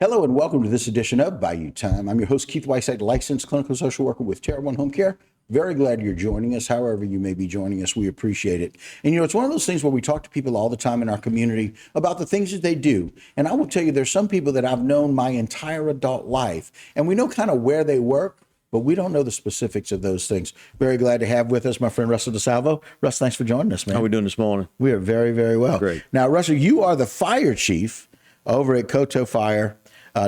Hello and welcome to this edition of Bayou Time. I'm your host, Keith Whiteside, licensed clinical social worker with Terra One Home Care. Very glad you're joining us. However you may be joining us, we appreciate it. And it's one of those things where we talk to people all the time in our community about the things that they do. And I will tell you, there's some people that I've known my entire adult life, and we know kind of where they work, but we don't know the specifics of those things. Very glad to have with us my friend Russell DeSalvo. Russ, thanks for joining us, man. How are we doing this morning? We are very, very well. Great. Now, Russell, you are the fire chief over at Coteau Fire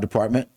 Department,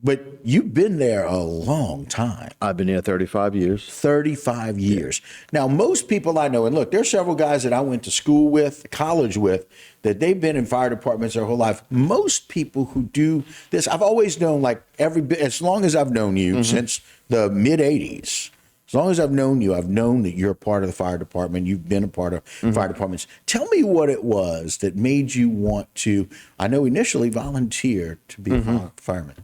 but you've been there a long time. I've been here 35 years. 35 years. Now, most people I know, and look, there's several guys that I went to school with, college with, that they've been in fire departments their whole life. Most people who do this, I've always known, like as long as I've known you, since the mid 80s, as long as I've known you, I've known that you're a part of the fire department. You've been a part of fire departments. Tell me what it was that made you want to, I know initially volunteer to be a fireman.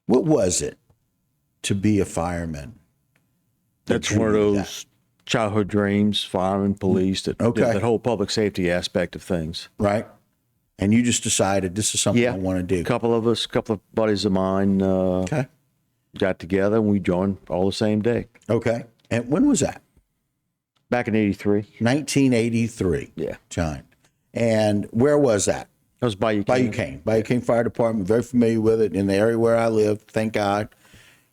What was it to be a fireman? That's one of those childhood dreams, firemen, police, that whole public safety aspect of things. Right. And you just decided this is something I want to do. A couple of buddies of mine got together and we joined all the same day. Okay. And when was that? Back in 83. 1983. Yeah. John. And where was that? That was Bayou. Bayou Cane Fire Department. Very familiar with it in the area where I live, thank God.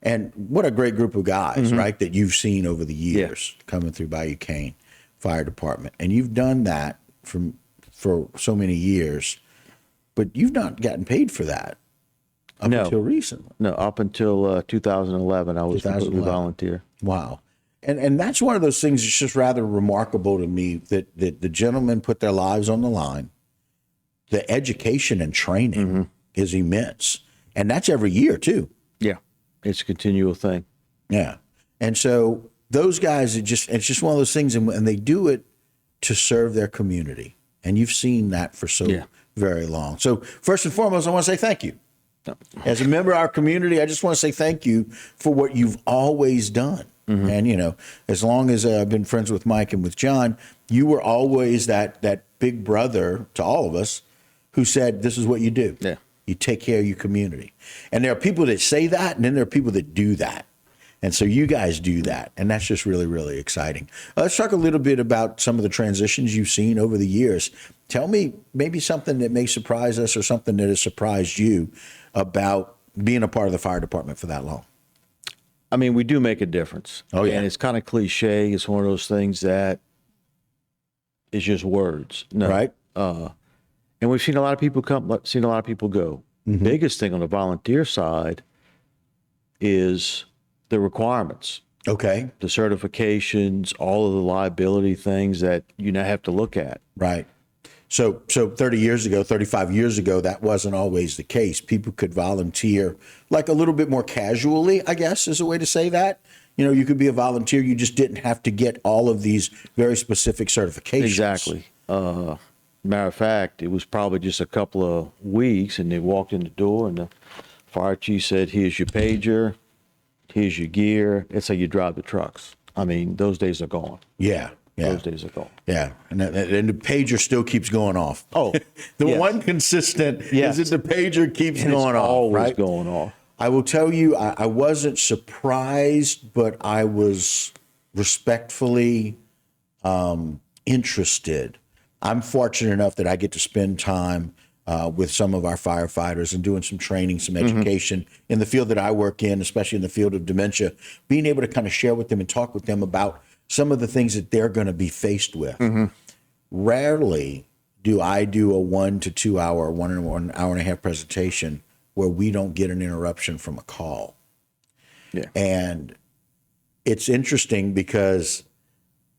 And what a great group of guys, right, that you've seen over the years coming through Bayou Cane Fire Department. And you've done that for so many years, but you've not gotten paid for that until recently. No, up until 2011, I was completely volunteer. Wow. And that's one of those things that's just rather remarkable to me that the gentlemen put their lives on the line. The education and training is immense. And that's every year, too. Yeah. It's a continual thing. Yeah. And so those guys, it's just one of those things, and they do it to serve their community. And you've seen that for so very long. So first and foremost, I want to say thank you. As a member of our community, I just want to say thank you for what you've always done. And, as long as I've been friends with Mike and with John, you were always that big brother to all of us who said, this is what you do. Yeah. You take care of your community. And there are people that say that, and then there are people that do that. And so you guys do that. And that's just really, really exciting. Let's talk a little bit about some of the transitions you've seen over the years. Tell me maybe something that may surprise us or something that has surprised you about being a part of the fire department for that long. I mean, we do make a difference. Oh, yeah. And it's kind of cliche. It's one of those things that is just words. No. Right. And we've seen a lot of people come, seen a lot of people go. Biggest thing on the volunteer side is the requirements. Okay. The certifications, all of the liability things that you now have to look at. Right. So 30 years ago, 35 years ago, that wasn't always the case. People could volunteer like a little bit more casually, I guess is a way to say that. You could be a volunteer. You just didn't have to get all of these very specific certifications. Exactly. Matter of fact, it was probably just a couple of weeks and they walked in the door and the fire chief said, here's your pager, here's your gear. That's how you drive the trucks. I mean, those days are gone. Yeah. Those days are gone. Yeah. And the pager still keeps going off. Oh, one consistent is that the pager keeps going off. Always right? going off. I will tell you, I wasn't surprised, but I was respectfully interested. I'm fortunate enough that I get to spend time with some of our firefighters and doing some training, some education in the field that I work in, especially in the field of dementia, being able to kind of share with them and talk with them about some of the things that they're going to be faced with. Rarely do I do a 1 to 2 hour, 1 hour and a half presentation where we don't get an interruption from a call. Yeah. And it's interesting because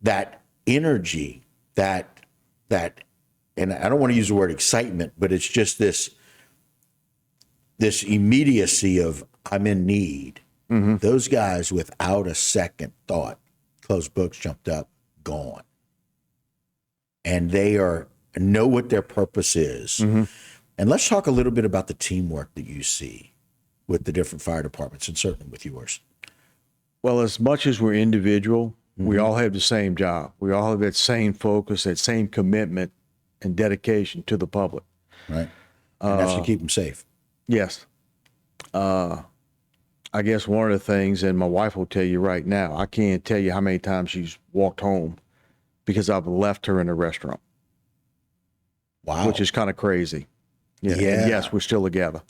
that energy, that, and I don't want to use the word excitement, but it's just this immediacy of I'm in need. Those guys, without a second thought, closed books, jumped up, gone. And they know what their purpose is. And let's talk a little bit about the teamwork that you see with the different fire departments and certainly with yours. Well, as much as we're individual, we all have the same job. We all have that same focus, that same commitment and dedication to the public. Right. And that's to keep them safe. Yes. I guess one of the things, and my wife will tell you right now, I can't tell you how many times she's walked home because I've left her in a restaurant. Wow. Which is kind of crazy. Yeah. And yes, we're still together.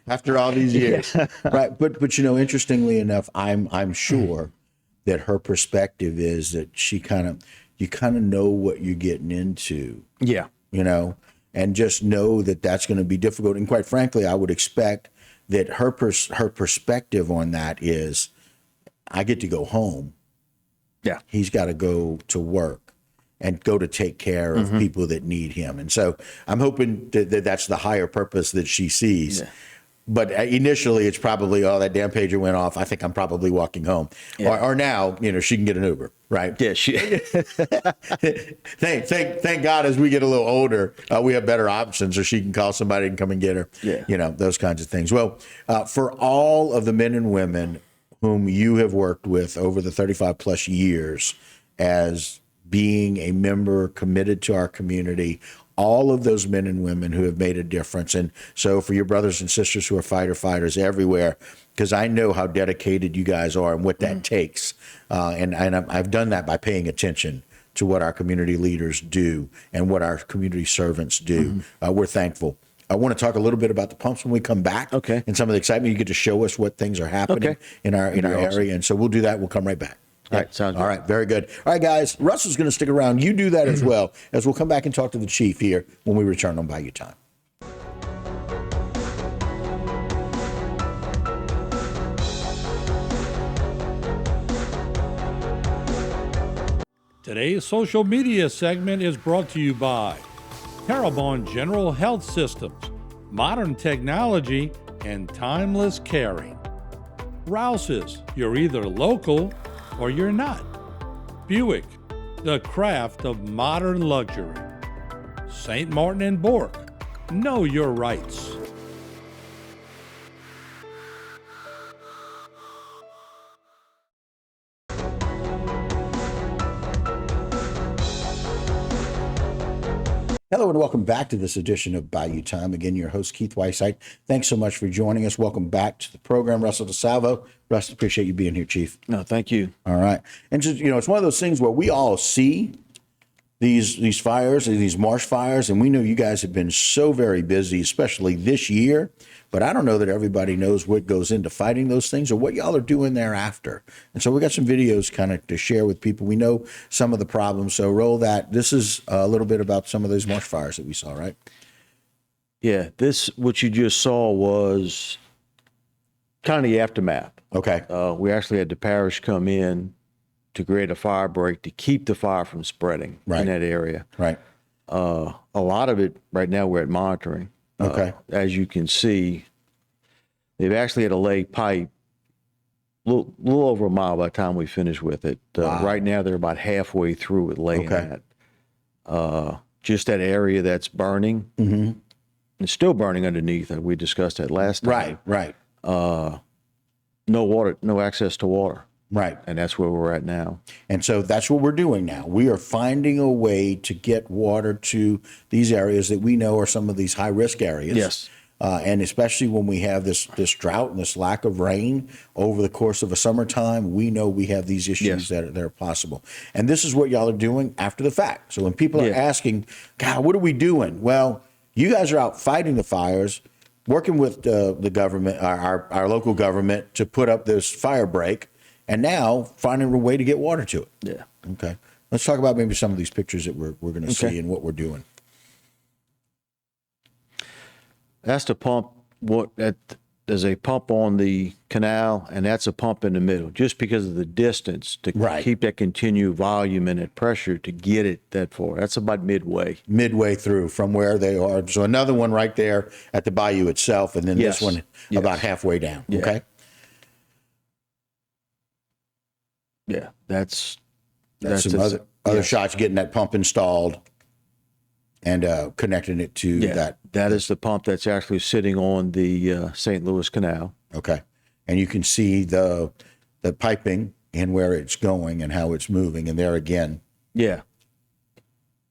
After all these years. Right. But interestingly enough, I'm sure that her perspective is that you kind of know what you're getting into. Yeah. And just know that that's going to be difficult. And quite frankly, I would expect that her perspective on that is, I get to go home. Yeah. He's got to go to work and go to take care of people that need him. And so I'm hoping that that's the higher purpose that she sees. Yeah. But initially, it's probably, oh, that damn pager went off. I think I'm probably walking home. Yeah. Or now, she can get an Uber, right? Yeah. Thank God, as we get a little older, we have better options, or she can call somebody and come and get her. Yeah. Those kinds of things. Well, for all of the men and women whom you have worked with over the 35 plus years as being a member committed to our community, all of those men and women who have made a difference. And so for your brothers and sisters who are fighters everywhere, because I know how dedicated you guys are and what that takes. And I've done that by paying attention to what our community leaders do and what our community servants do. We're thankful. I want to talk a little bit about the pumps when we come back. Okay. And some of the excitement. You get to show us what things are happening in our area. And so we'll do that. We'll come right back. All right, sounds good. All right, very good. All right, guys, Russell's going to stick around. You do that as well, as we'll come back and talk to the chief here when we return on Bayou Time. Today's social media segment is brought to you by Terrebonne General Health Systems, modern technology, and timeless caring. Rouse's, you're either local or you're not. Buick, the craft of modern luxury. St. Martin and Bork, know your rights. Hello and welcome back to this edition of Bayou Time. Again, your host, Keith Whiteside. Thanks so much for joining us. Welcome back to the program, Russell DeSalvo. Russ, appreciate you being here, Chief. No, thank you. All right. And just, it's one of those things where we all see these fires, these marsh fires, and we know you guys have been so very busy, especially this year. But I don't know that everybody knows what goes into fighting those things or what y'all are doing thereafter. And so we got some videos kind of to share with people. We know some of the problems, so roll that. This is a little bit about some of those marsh fires that we saw, right? Yeah, what you just saw was kind of the aftermath. Okay. We actually had the parish come in to create a fire break to keep the fire from spreading in that area. Right. A lot of it right now we're at monitoring. Okay. As you can see, they've actually had to lay pipe a little over a mile by the time we finish with it. Wow. Right now they're about halfway through with laying that. Just that area that's burning. Mm-hmm. It's still burning underneath. We discussed that last time. Right. No water, no access to water. Right. And that's where we're at now. And so that's what we're doing now. We are finding a way to get water to these areas that we know are some of these high risk areas. Yes. And especially when we have this drought and this lack of rain over the course of a summertime, we know we have these issues that are possible. And this is what y'all are doing after the fact. So when people are asking, God, what are we doing? Well, you guys are out fighting the fires, working with the government, our local government, to put up this fire break. And now finding a way to get water to it. Yeah. Okay. Let's talk about maybe some of these pictures that we're going to see and what we're doing. That's the pump. There's a pump on the canal, and that's a pump in the middle, just because of the distance to keep that continued volume and that pressure to get it that far. That's about midway. Midway through from where they are. So another one right there at the bayou itself, and then this one about halfway down. Yeah. Okay. Yeah, that's some other shots getting that pump installed and connecting it to that. That is the pump that's actually sitting on the St. Louis Canal. Okay, and you can see the piping and where it's going and how it's moving. And there again. Yeah.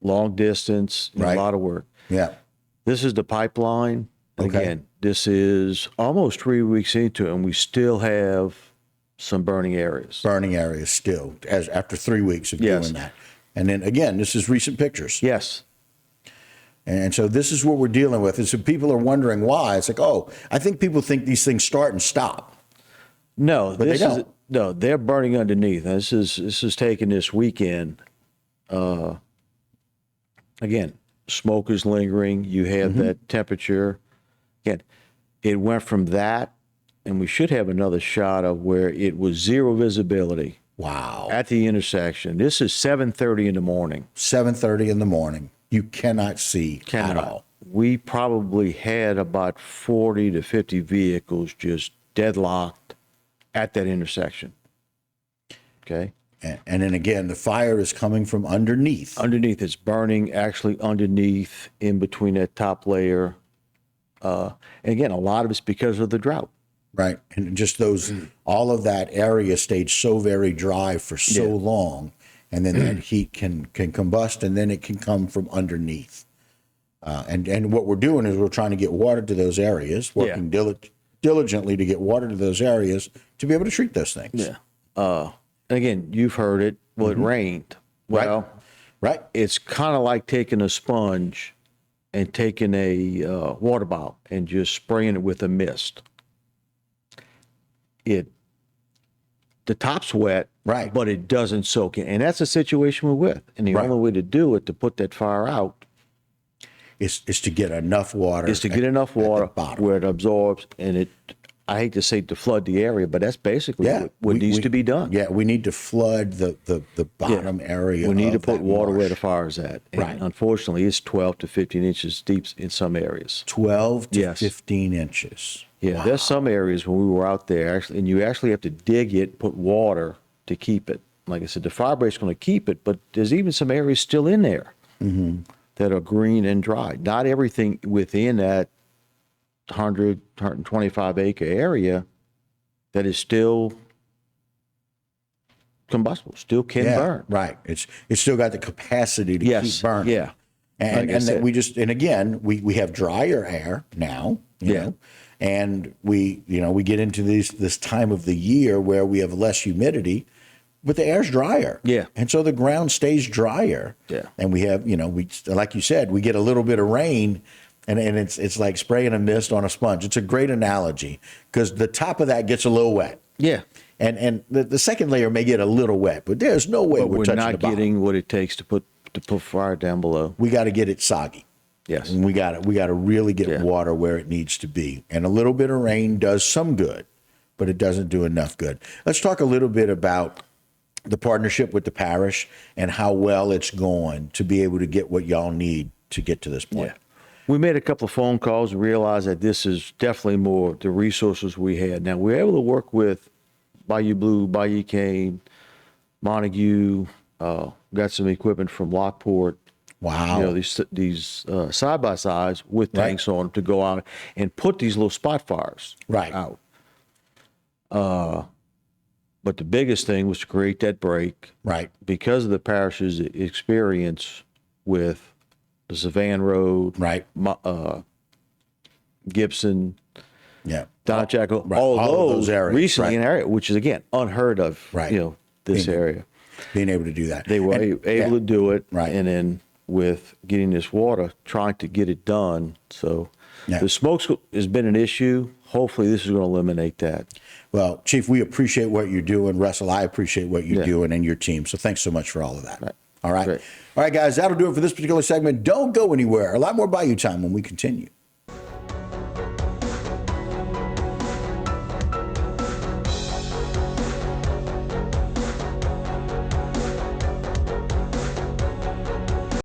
Long distance, a lot of work. Yeah. This is the pipeline. Okay. Again, this is almost 3 weeks into it, and we still have some burning areas. Burning areas still, as after 3 weeks of Yes. doing that. And then again, this is recent pictures. Yes. And so this is what we're dealing with. And so people are wondering why. It's like, oh, I think people think these things start and stop. No, But they don't. No, they're burning underneath. Now, this is taking this weekend. Again, smoke is lingering. You have that temperature. Again, it went from that, and we should have another shot of where it was zero visibility Wow. at the intersection. This is 7:30 in the morning. 7:30 in the morning. You cannot see at all. We probably had about 40 to 50 vehicles just deadlocked at that intersection. Okay. And then again, the fire is coming from underneath. Underneath, it's burning actually underneath in between that top layer. And again, a lot of it's because of the drought. Right. And just those, all of that area stayed so very dry for so long. And then that heat can combust, and then it can come from underneath. And what we're doing is we're trying to get water to those areas, working diligently to get water to those areas to be able to treat those things. Yeah. And again, you've heard it. Well, it rained. Well, Right. it's kind of like taking a sponge and taking a water bottle and just spraying it with a mist. The top's wet, Right. but it doesn't soak in. And that's the situation we're with. And the only way to do it, to put that fire out, Is to get enough water. is to get enough at the water bottom. where it absorbs. And it, I hate to say to flood the area, but that's basically what we- needs to be done. Yeah, we need to flood the bottom area. We need to of put that water where marsh. the fire's at. And Right. unfortunately, it's 12 to 15 inches deep in some areas. 12 to Yes. 15 inches. Yeah, there's some areas when we were out there, actually, and you actually have to dig it, put water to keep it. Like I said, the fire break's going to keep it, but there's even some areas still in there that are green and dry. Not everything within that 125 acre area that is still combustible, still can burn. Right. It's still got the capacity to Yes, keep burning. yeah. And Like I and said. that we just, and again, we have drier air now, you know, and we get into this time of the year where we have less humidity, but the air's drier. Yeah. And so the ground stays drier. Yeah. And we have, we, like you said, we get a little bit of rain, and it's like spraying a mist on a sponge. It's a great analogy because the top of that gets a little wet. Yeah. And the second layer may get a little wet, but there's no way But we're we're touching not the bottom. getting what it takes to put fire down below. We got to get it soggy. Yes. And we got to really get water where it needs to be. And a little bit of rain does some good, but it doesn't do enough good. Let's talk a little bit about the partnership with the parish and how well it's going to be able to get what y'all need to get to this point. Yeah. We made a couple of phone calls and realized that this is definitely more the resources we had. Now, we're able to work with Bayou Blue, Bayou Cane, Montague, got some equipment from Lockport. Wow. These side-by-sides with tanks on them to go out and put these little spot fires out. But the biggest thing was to create that break. Right. Because of the parish's experience with the Savannah Road, Right. Gibson, Yeah. Donchaco, Right. all of those areas. recently Right. in the area, which is, again, unheard of, Right. this area. Being able to do that. They were And- able to do it. Right. And then with getting this water, trying to get it done. So the smoke has been an issue. Hopefully this is going to eliminate that. Well, Chief, we appreciate what you're doing. Russell, I appreciate what you're doing and your team. So thanks so much for all of that. Right. All right. Great. All right, guys, that'll do it for this particular segment. Don't go anywhere. A lot more Bayou time when we continue.